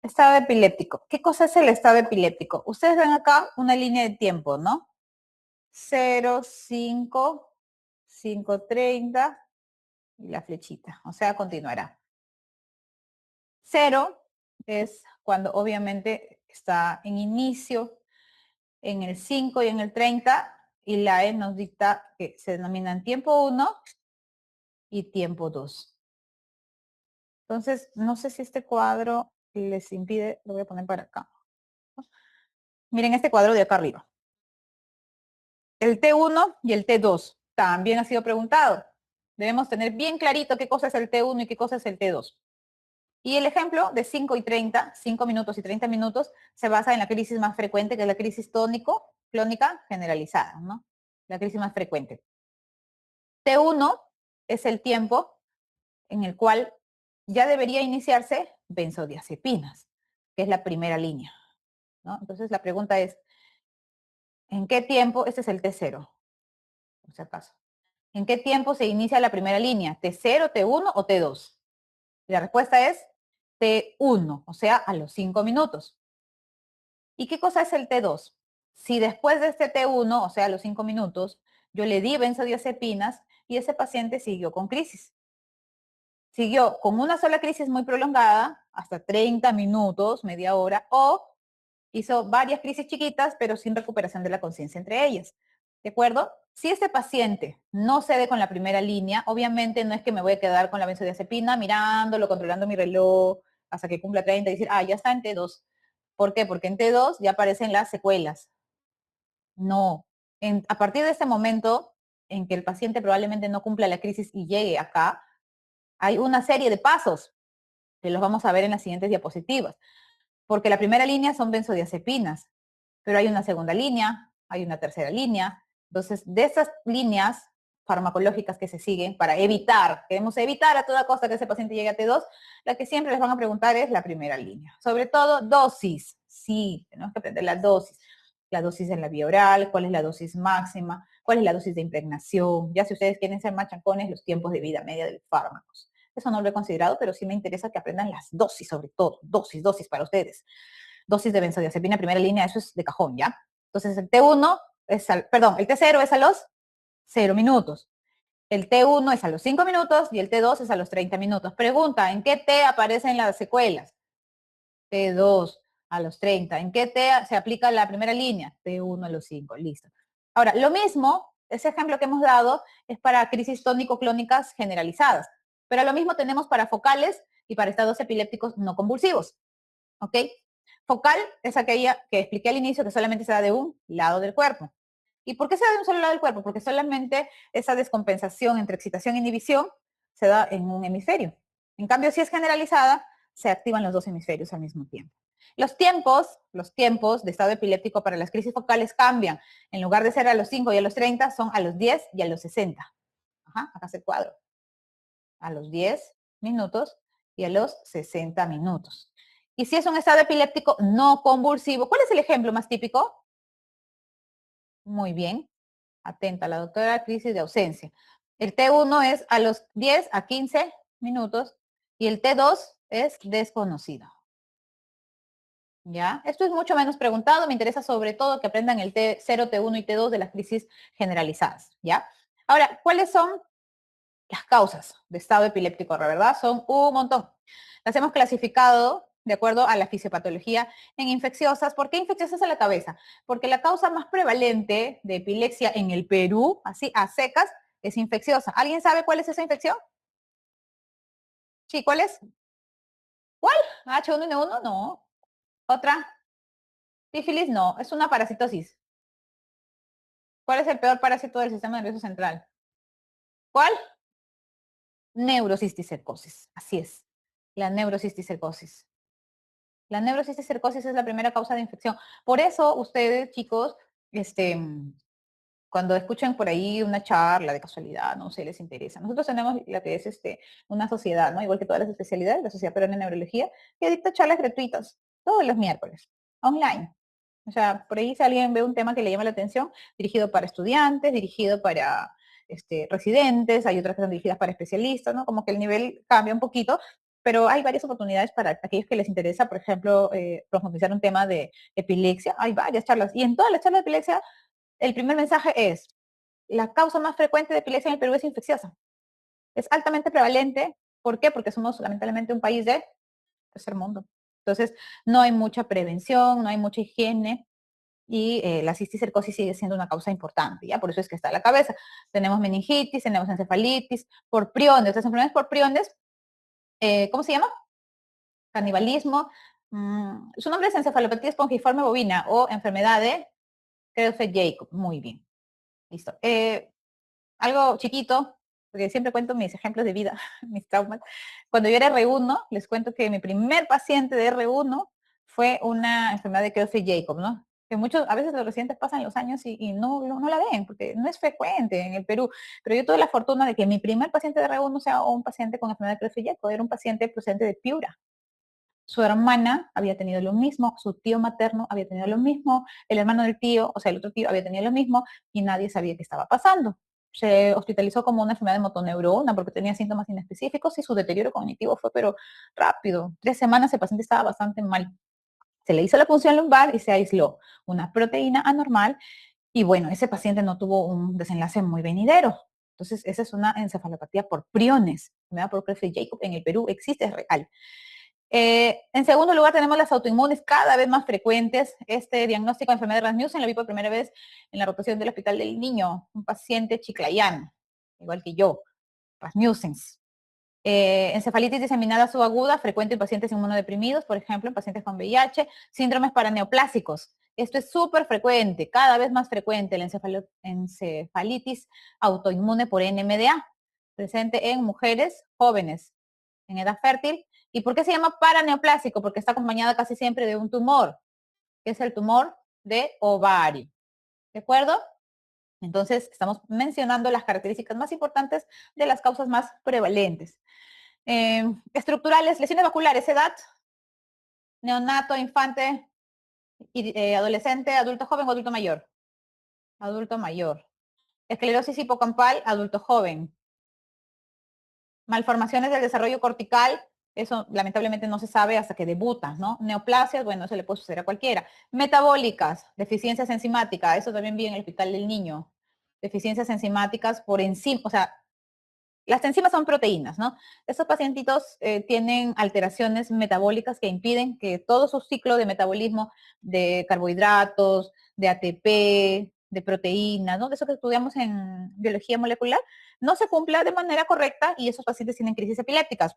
Estado epiléptico. ¿Qué cosa es el estado epiléptico? Ustedes ven acá una línea de tiempo, ¿no? 0, 5, 5:30 y la flechita, o sea, continuará. 0 es cuando obviamente está en inicio, en el 5 y en el 30, y la E nos dicta que se denominan tiempo 1 y tiempo 2. Entonces, no sé si este cuadro les impide, lo voy a poner para acá. Miren este cuadro de acá arriba. El T1 y el T2 también ha sido preguntado. Debemos tener bien clarito qué cosa es el T1 y qué cosa es el T2. Y el ejemplo de 5 y 30, 5 minutos y 30 minutos, se basa en la crisis más frecuente, que es la crisis clónica generalizada, ¿no? La crisis más frecuente. T1 es el tiempo en el cual ya debería iniciarse benzodiazepinas, que es la primera línea, ¿no? Entonces la pregunta es, ¿en qué tiempo? Este es el T0, por si acaso. ¿En qué tiempo se inicia la primera línea? ¿T0, T1 o T2? La respuesta es T1, o sea, a los 5 minutos. ¿Y qué cosa es el T2? Si después de este T1, o sea, a los 5 minutos, yo le di benzodiazepinas y ese paciente siguió con crisis. Siguió con una sola crisis muy prolongada, hasta 30 minutos, media hora, o hizo varias crisis chiquitas, pero sin recuperación de la conciencia entre ellas. ¿De acuerdo? Si este paciente no cede con la primera línea, obviamente no es que me voy a quedar con la benzodiazepina mirándolo, controlando mi reloj hasta que cumpla 30 y decir, ya está en T2. ¿Por qué? Porque en T2 ya aparecen las secuelas. No. A partir de este momento en que el paciente probablemente no cumpla la crisis y llegue acá, hay una serie de pasos que los vamos a ver en las siguientes diapositivas. Porque la primera línea son benzodiazepinas, pero hay una segunda línea, hay una tercera línea. Entonces, de esas líneas farmacológicas que se siguen para queremos evitar a toda costa que ese paciente llegue a T2, la que siempre les van a preguntar es la primera línea. Sobre todo, dosis. Sí, tenemos que aprender la dosis. La dosis en la vía oral, cuál es la dosis máxima, cuál es la dosis de impregnación. Ya si ustedes quieren ser machacones, los tiempos de vida media de los fármacos. Eso no lo he considerado, pero sí me interesa que aprendan las dosis, sobre todo. Dosis para ustedes. Dosis de benzodiazepina, primera línea, eso es de cajón, ¿ya? Entonces el T1 es el T0 es a los 0 minutos. El T1 es a los 5 minutos y el T2 es a los 30 minutos. Pregunta, ¿en qué T aparecen las secuelas? T2 a los 30. ¿En qué T se aplica la primera línea? T1 a los 5, listo. Ahora, lo mismo, ese ejemplo que hemos dado es para crisis tónico-clónicas generalizadas, pero lo mismo tenemos para focales y para estados epilépticos no convulsivos, ¿ok? Focal es aquella que expliqué al inicio que solamente se da de un lado del cuerpo. ¿Y por qué se da de un solo lado del cuerpo? Porque solamente esa descompensación entre excitación e inhibición se da en un hemisferio. En cambio, si es generalizada, se activan los dos hemisferios al mismo tiempo. Los tiempos de estado epiléptico para las crisis focales cambian. En lugar de ser a los 5 y a los 30, son a los 10 y a los 60. Ajá, acá está el cuadro. A los 10 minutos y a los 60 minutos. Y si es un estado epiléptico no convulsivo, ¿cuál es el ejemplo más típico? Muy bien, atenta la doctora, crisis de ausencia. El T1 es a los 10 a 15 minutos y el T2 es desconocido. ¿Ya? Esto es mucho menos preguntado, me interesa sobre todo que aprendan el T0, T1 y T2 de las crisis generalizadas, ¿ya? Ahora, ¿cuáles son las causas de estado epiléptico, ¿verdad? Son un montón. Las hemos clasificado de acuerdo a la fisiopatología en infecciosas. ¿Por qué infecciosas a la cabeza? Porque la causa más prevalente de epilepsia en el Perú, así a secas, es infecciosa. ¿Alguien sabe cuál es esa infección? Sí, ¿cuál es? ¿Cuál? ¿H1N1? No. ¿Otra? Sífilis, no. Es una parasitosis. ¿Cuál es el peor parásito del sistema nervioso central? ¿Cuál? Neurocisticercosis. Así es. La neurocisticercosis. La neurocisticercosis es la primera causa de infección. Por eso ustedes, chicos, cuando escuchen por ahí una charla de casualidad, no sé, les interesa. Nosotros tenemos la que es una sociedad, ¿no? Igual que todas las especialidades, la Sociedad Peruana de Neurología, que dicta charlas gratuitas todos los miércoles, online. O sea, por ahí si alguien ve un tema que le llama la atención, dirigido para estudiantes, dirigido para residentes, hay otras que son dirigidas para especialistas, ¿no? Como que el nivel cambia un poquito, pero hay varias oportunidades para aquellos que les interesa, por ejemplo, profundizar un tema de epilepsia. Hay varias charlas, y en todas las charlas de epilepsia, el primer mensaje es, la causa más frecuente de epilepsia en el Perú es infecciosa. Es altamente prevalente. ¿Por qué? Porque somos lamentablemente un país de tercer mundo. Entonces, no hay mucha prevención, no hay mucha higiene, y la cisticercosis sigue siendo una causa importante, ¿ya? Por eso es que está en la cabeza. Tenemos meningitis, tenemos encefalitis, por priones. Las enfermedades por priones, ¿cómo se llama? Canibalismo. Su nombre es encefalopatía espongiforme bovina o enfermedad de Creutzfeldt-Jakob. Muy bien. Listo. Algo chiquito, porque siempre cuento mis ejemplos de vida, mis traumas. Cuando yo era R1, les cuento que mi primer paciente de R1 fue una enfermedad de Creutzfeldt-Jakob, ¿no? Que muchos, a veces los residentes pasan los años y no la ven, porque no es frecuente en el Perú. Pero yo tuve la fortuna de que mi primer paciente de R1 sea un paciente con enfermedad de Creutzfeldt-Jakob, era un paciente procedente de Piura. Su hermana había tenido lo mismo, su tío materno había tenido lo mismo, el hermano del tío, o sea, el otro tío había tenido lo mismo, y nadie sabía qué estaba pasando. Se hospitalizó como una enfermedad de motoneurona porque tenía síntomas inespecíficos y su deterioro cognitivo fue pero rápido. 3 semanas el paciente estaba bastante mal. Se le hizo la punción lumbar y se aisló una proteína anormal, y bueno, ese paciente no tuvo un desenlace muy venidero. Entonces, esa es una encefalopatía por priones, enfermedad por Creutzfeldt-Jakob en el Perú existe, es real. En segundo lugar, tenemos las autoinmunes cada vez más frecuentes. Este diagnóstico de enfermedad de Rasmussen lo vi por primera vez en la rotación del Hospital del Niño, un paciente chiclayano, igual que yo, Rasmussen. Encefalitis diseminada subaguda, frecuente en pacientes inmunodeprimidos, por ejemplo, en pacientes con VIH, síndromes paraneoplásicos. Esto es súper frecuente, cada vez más frecuente, la encefalitis autoinmune por NMDA, presente en mujeres jóvenes, en edad fértil. ¿Y por qué se llama paraneoplásico? Porque está acompañada casi siempre de un tumor, que es el tumor de ovario. ¿De acuerdo? Entonces, estamos mencionando las características más importantes de las causas más prevalentes. Estructurales, lesiones vasculares, edad, neonato, infante, adolescente, adulto joven o adulto mayor. Adulto mayor. Esclerosis hipocampal, adulto joven. Malformaciones del desarrollo cortical, eso lamentablemente no se sabe hasta que debutas, ¿no? Neoplasias, bueno, eso le puede suceder a cualquiera. Metabólicas, deficiencias enzimáticas, eso también vi en el Hospital del Niño. Deficiencias enzimáticas por encima, o sea, las enzimas son proteínas, ¿no? Estos pacientitos tienen alteraciones metabólicas que impiden que todo su ciclo de metabolismo de carbohidratos, de ATP, de proteínas, ¿no? De eso que estudiamos en biología molecular, no se cumpla de manera correcta, y esos pacientes tienen crisis epilépticas.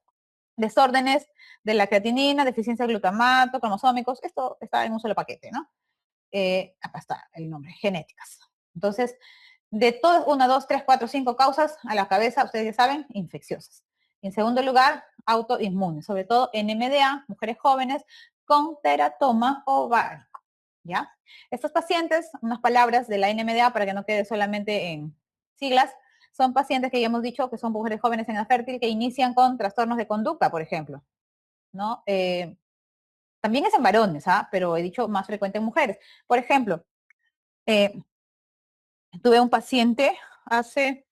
Desórdenes de la creatinina, deficiencia de glutamato, cromosómicos, esto está en un solo paquete, ¿no? Acá está el nombre, genéticas. Entonces, de todas, 1, 2, 3, 4, 5 causas a la cabeza, ustedes ya saben, infecciosas. En segundo lugar, autoinmunes, sobre todo NMDA, mujeres jóvenes con teratoma ovárico, ¿ya? Estos pacientes, unas palabras de la NMDA para que no quede solamente en siglas, son pacientes que ya hemos dicho que son mujeres jóvenes en edad fértil que inician con trastornos de conducta, por ejemplo, ¿no? También es en varones, ¿ah? Pero he dicho más frecuente en mujeres. Por ejemplo, eh, tuve un paciente hace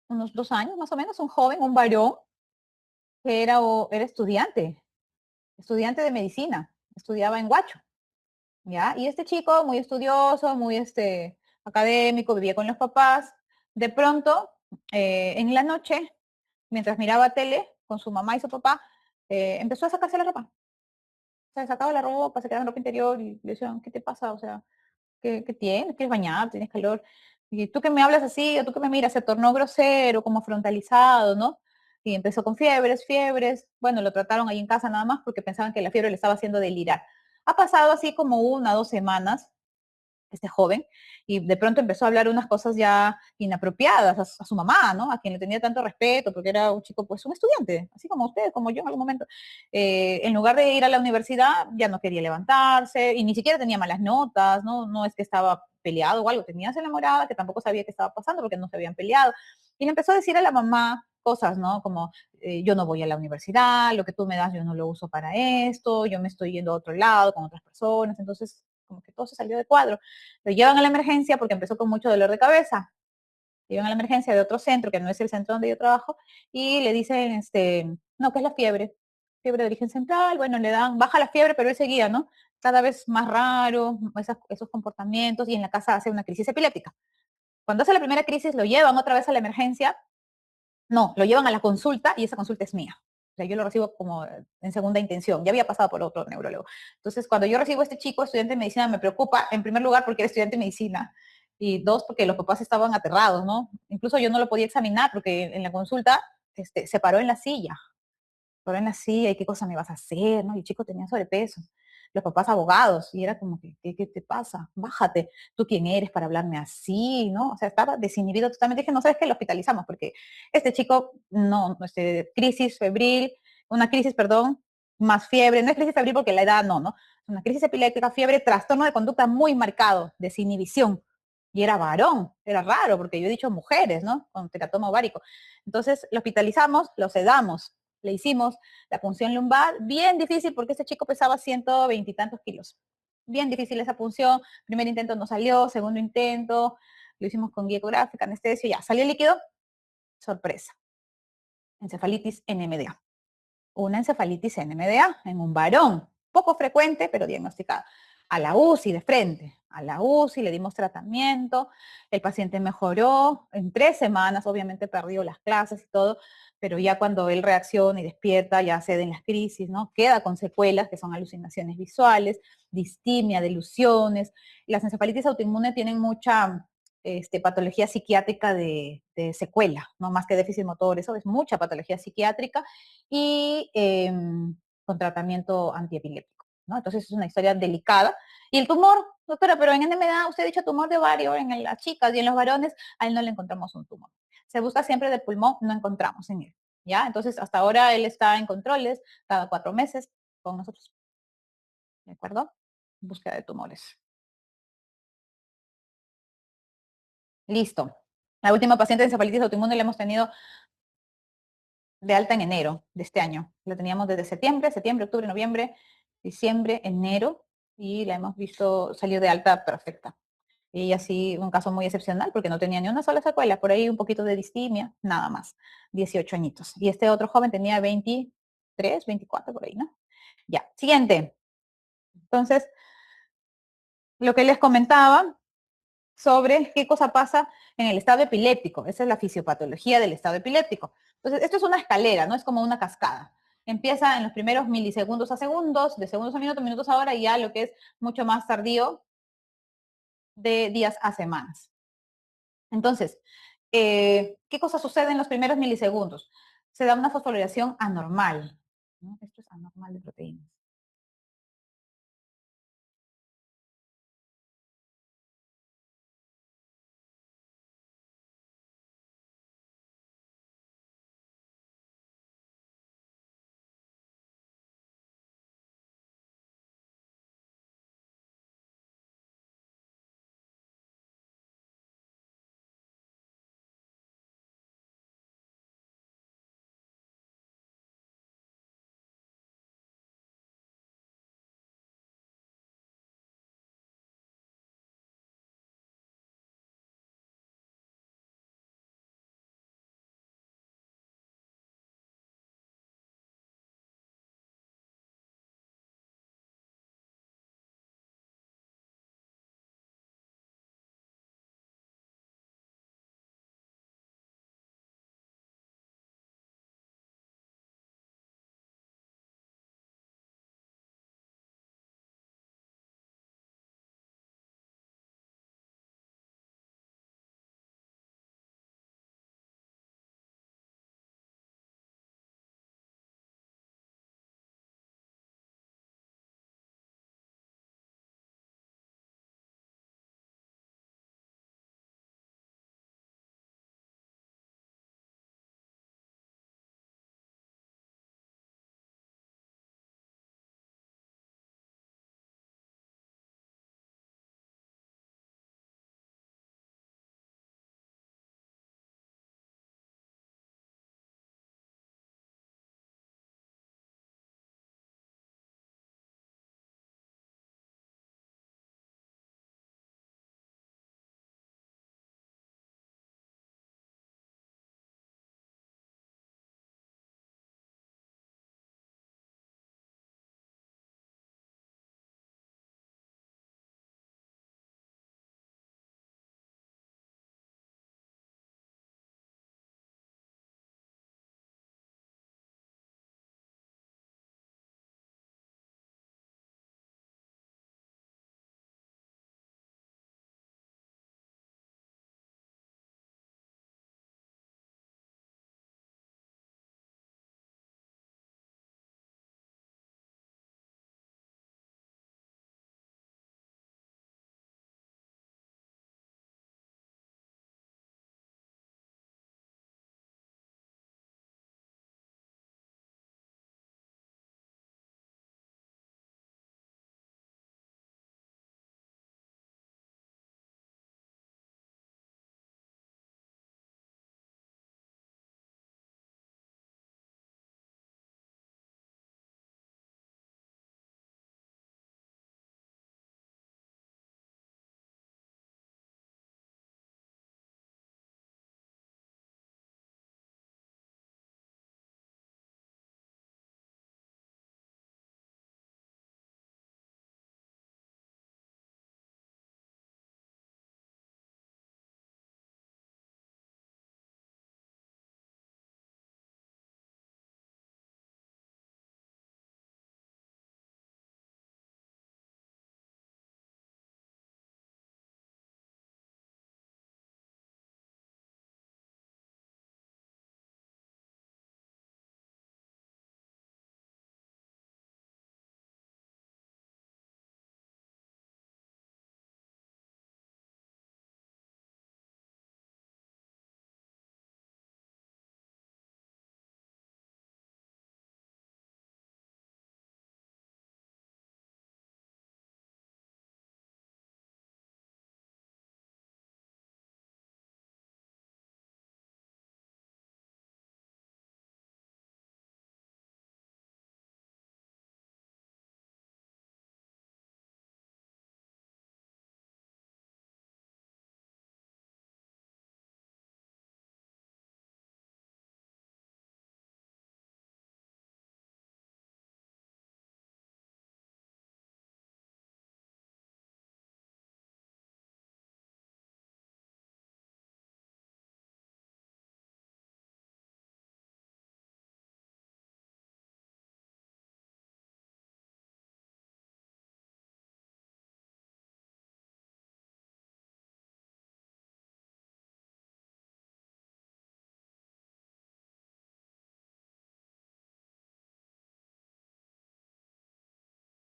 unos 2 años más o menos, un joven, un varón, que era estudiante de medicina, estudiaba en Huacho, ¿ya? Y este chico, muy estudioso, muy académico, vivía con los papás. De pronto, en la noche, mientras miraba tele con su mamá y su papá, empezó a sacarse la ropa. Se sacaba la ropa, se quedaba en ropa interior y le decían, ¿qué te pasa? O sea, ¿qué tienes? ¿Quieres bañar? ¿Tienes calor? Y tú que me hablas así, o tú que me miras, se tornó grosero, como frontalizado, ¿no? Y empezó con fiebres. Bueno, lo trataron ahí en casa nada más porque pensaban que la fiebre le estaba haciendo delirar. Ha pasado así como 1 o 2 semanas este joven, y de pronto empezó a hablar unas cosas ya inapropiadas a su mamá, ¿no? A quien le tenía tanto respeto, porque era un chico, pues un estudiante, así como usted, como yo en algún momento. En lugar de ir a la universidad, ya no quería levantarse, y ni siquiera tenía malas notas, ¿no? No es que estaba peleado o algo, tenía esa enamorada que tampoco sabía qué estaba pasando porque no se habían peleado. Y le empezó a decir a la mamá cosas, ¿no? Como, yo no voy a la universidad, lo que tú me das yo no lo uso para esto, yo me estoy yendo a otro lado con otras personas, entonces como que todo se salió de cuadro. Lo llevan a la emergencia porque empezó con mucho dolor de cabeza. llevan a la emergencia de otro centro, que no es el centro donde yo trabajo, y le dicen, no, ¿qué es la fiebre? Fiebre de origen central, bueno, le dan, baja la fiebre, pero él seguía, ¿no? Cada vez más raro, esos comportamientos, y en la casa hace una crisis epiléptica. Cuando hace la primera crisis, lo llevan otra vez a la emergencia, no, lo llevan a la consulta y esa consulta es mía. O sea, yo lo recibo como en segunda intención. Ya había pasado por otro neurólogo. Entonces, cuando yo recibo a este chico, estudiante de medicina, me preocupa, en primer lugar, porque era estudiante de medicina. Y dos, porque los papás estaban aterrados, ¿no? Incluso yo no lo podía examinar porque en la consulta se paró en la silla. Pero en así, ¿qué cosa me vas a hacer? ¿No? Y el chico tenía sobrepeso, los papás abogados, y era como que, ¿qué te pasa? Bájate, ¿tú quién eres para hablarme así? ¿No? O sea, estaba desinhibido totalmente. Dije, no sabes qué, lo hospitalizamos, porque este chico, no, crisis febril, una crisis, perdón, más fiebre, no es crisis febril porque la edad no, ¿no? Una crisis epiléptica, fiebre, trastorno de conducta muy marcado, desinhibición. Y era varón, era raro, porque yo he dicho mujeres, ¿no? Con teratoma ovárico. Entonces, lo hospitalizamos, lo sedamos, le hicimos la punción lumbar, bien difícil porque este chico pesaba 120 y tantos kilos. Bien difícil esa punción, primer intento no salió, segundo intento, lo hicimos con guía ecográfica, anestesio, ya, salió el líquido, sorpresa, encefalitis NMDA. Una encefalitis NMDA en un varón, poco frecuente, pero diagnosticada. A la UCI de frente, a la UCI le dimos tratamiento, el paciente mejoró, en 3 semanas obviamente perdió las clases y todo, pero ya cuando él reacciona y despierta, ya ceden las crisis, ¿no? Queda con secuelas que son alucinaciones visuales, distimia, delusiones. Las encefalitis autoinmunes tienen mucha patología psiquiátrica de secuela, no más que déficit motor, eso es mucha patología psiquiátrica y con tratamiento antiepiléptico, ¿no? Entonces es una historia delicada. Y el tumor, doctora, pero en NMDA usted ha dicho tumor de ovario en las chicas y en los varones, a él no le encontramos un tumor. Se busca siempre del pulmón, no encontramos en él, ¿ya? Entonces hasta ahora él está en controles cada 4 meses con nosotros, ¿de acuerdo? Búsqueda de tumores. Listo. La última paciente de encefalitis autoinmune la hemos tenido de alta en enero de este año. La teníamos desde septiembre, octubre, noviembre, diciembre, enero, y la hemos visto salir de alta perfecta. Y así un caso muy excepcional porque no tenía ni una sola secuela, por ahí un poquito de distimia, nada más, 18 añitos. Y este otro joven tenía 23, 24 por ahí, ¿no? Ya, siguiente. Entonces, lo que les comentaba sobre qué cosa pasa en el estado epiléptico. Esa es la fisiopatología del estado epiléptico. Entonces, esto es una escalera, no es como una cascada. Empieza en los primeros milisegundos a segundos, de segundos a minutos, minutos a hora, y ya lo que es mucho más tardío, de días a semanas. Entonces, ¿qué cosa sucede en los primeros milisegundos? Se da una fosforilación anormal, ¿no? Esto es anormal de proteínas.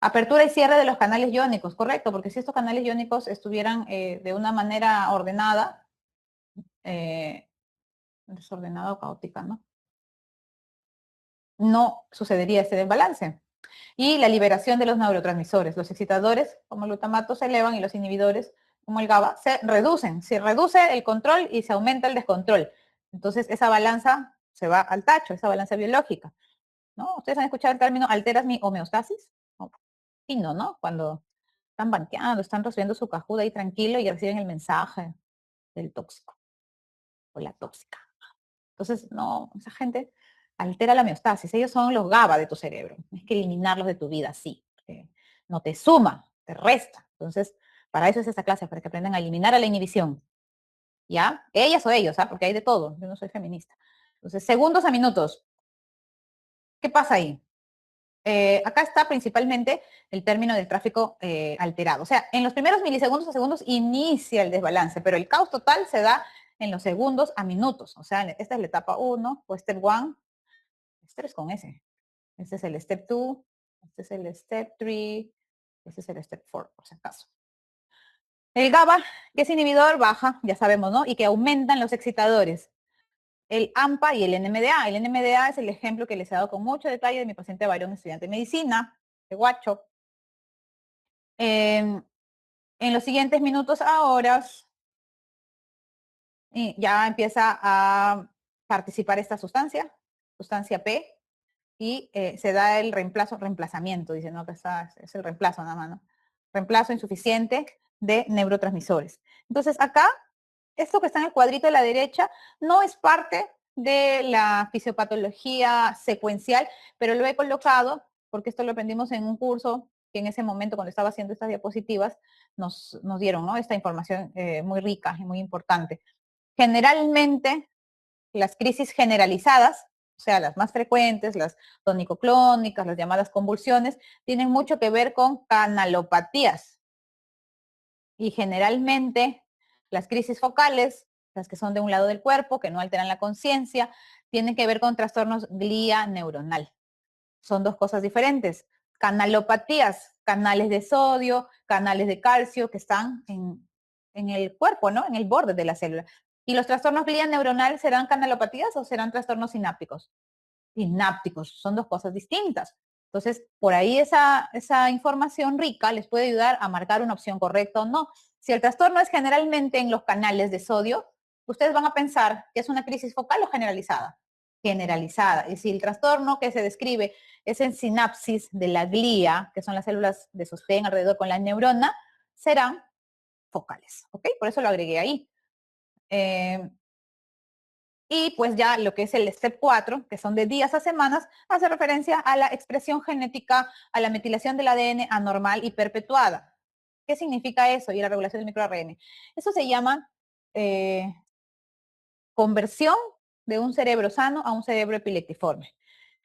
Apertura y cierre de los canales iónicos, correcto, porque si estos canales iónicos estuvieran de una manera ordenada, desordenada o caótica, ¿no? No sucedería este desbalance. Y la liberación de los neurotransmisores. Los excitadores, como el glutamato, se elevan y los inhibidores, como el GABA, se reducen. Se reduce el control y se aumenta el descontrol. Entonces, esa balanza se va al tacho, esa balanza biológica. ¿No? ¿Ustedes han escuchado el término alteras mi homeostasis? No. Y no, ¿no? Cuando están banqueando, están recibiendo su cajuda ahí tranquilo y reciben el mensaje del tóxico o la tóxica. Entonces, no, esa gente altera la homeostasis. Ellos son los GABA de tu cerebro. Tienes que eliminarlos de tu vida, sí. No te suma, te resta. Entonces, para eso es esta clase, para que aprendan a eliminar a la inhibición. ¿Ya? Ellas o ellos, ¿ah? Porque hay de todo. Yo no soy feminista. Entonces, segundos a minutos. ¿Qué pasa ahí? Acá está principalmente el término del tráfico alterado. O sea, en los primeros milisegundos a segundos inicia el desbalance, pero el caos total se da en los segundos a minutos. O sea, esta es la etapa 1 o step 1. Step es con S. Este es el step 2. Este es el step 3. Este es el step 4, por si acaso. El GABA, que es inhibidor, baja, ya sabemos, ¿no? Y que aumentan los excitadores. El AMPA y el NMDA. El NMDA es el ejemplo que les he dado con mucho detalle de mi paciente Byron, estudiante de medicina, de Guacho. En los siguientes minutos a horas, ya empieza a participar esta sustancia, sustancia P, y se da el reemplazamiento, dice, no, que es el reemplazo nada más, ¿no? Reemplazo insuficiente de neurotransmisores. Entonces acá, esto que está en el cuadrito de la derecha no es parte de la fisiopatología secuencial, pero lo he colocado porque esto lo aprendimos en un curso que en ese momento, cuando estaba haciendo estas diapositivas, nos dieron, ¿no? Esta información muy rica y muy importante. Generalmente, las crisis generalizadas, o sea, las más frecuentes, las tonicoclónicas, las llamadas convulsiones, tienen mucho que ver con canalopatías. Y generalmente las crisis focales, las que son de un lado del cuerpo, que no alteran la conciencia, tienen que ver con trastornos glía neuronal. Son dos cosas diferentes. Canalopatías, canales de sodio, canales de calcio que están en el cuerpo, ¿no? En el borde de la célula. ¿Y los trastornos glía neuronal serán canalopatías o serán trastornos sinápticos? Sinápticos, son dos cosas distintas. Entonces, por ahí esa información rica les puede ayudar a marcar una opción correcta o no. Si el trastorno es generalmente en los canales de sodio, ustedes van a pensar que es una crisis focal o generalizada. Generalizada. Y si el trastorno que se describe es en sinapsis de la glía, que son las células de sostén alrededor con la neurona, serán focales. ¿Ok? Por eso lo agregué ahí. Y pues ya lo que es el step 4, que son de días a semanas, hace referencia a la expresión genética, a la metilación del ADN anormal y perpetuada. ¿Qué significa eso? Y la regulación del microARN. Eso se llama conversión de un cerebro sano a un cerebro epileptiforme.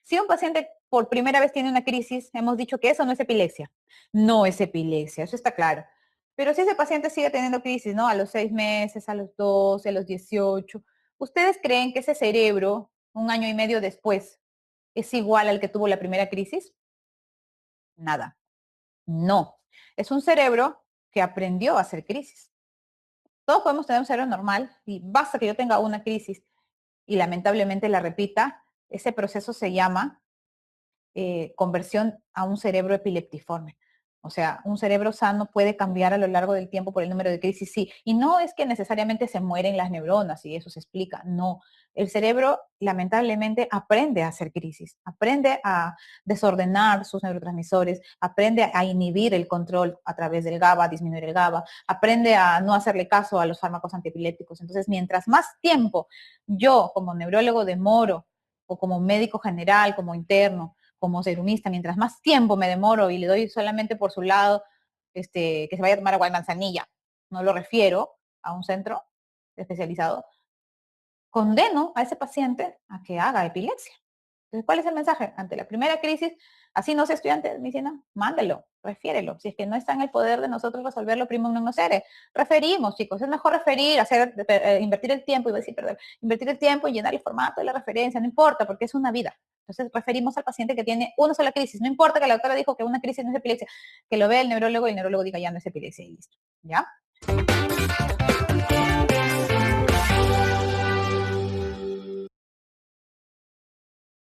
Si un paciente por primera vez tiene una crisis, hemos dicho que eso no es epilepsia. No es epilepsia, eso está claro. Pero si ese paciente sigue teniendo crisis, ¿no? A los 6 meses, a los 12, a los 18, ¿ustedes creen que ese cerebro, un año y medio después, es igual al que tuvo la primera crisis? Nada. No. Es un cerebro que aprendió a hacer crisis. Todos podemos tener un cerebro normal y basta que yo tenga una crisis y lamentablemente la repita, ese proceso se llama conversión a un cerebro epileptiforme. O sea, un cerebro sano puede cambiar a lo largo del tiempo por el número de crisis, sí. Y no es que necesariamente se mueren las neuronas y eso se explica, no. El cerebro lamentablemente aprende a hacer crisis, aprende a desordenar sus neurotransmisores, aprende a inhibir el control a través del GABA, a disminuir el GABA, aprende a no hacerle caso a los fármacos antiepilépticos. Entonces, mientras más tiempo yo como neurólogo demoro o como médico general, como interno, como serumista, mientras más tiempo me demoro y le doy solamente por su lado, que se vaya a tomar agua de manzanilla, no lo refiero a un centro especializado, condeno a ese paciente a que haga epilepsia. Entonces, ¿cuál es el mensaje? Ante la primera crisis, así no sea estudiante de medicina, mándelo, refiérelo. Si es que no está en el poder de nosotros resolverlo, primo non nocere. Referimos, chicos, es mejor referir, invertir el tiempo, iba a decir, perdón, invertir el tiempo y llenar el formato de la referencia, no importa, porque es una vida. Entonces referimos al paciente que tiene una sola crisis. No importa que la doctora dijo que una crisis no es epilepsia, que lo vea el neurólogo y el neurólogo diga ya no es epilepsia y listo. ¿Ya?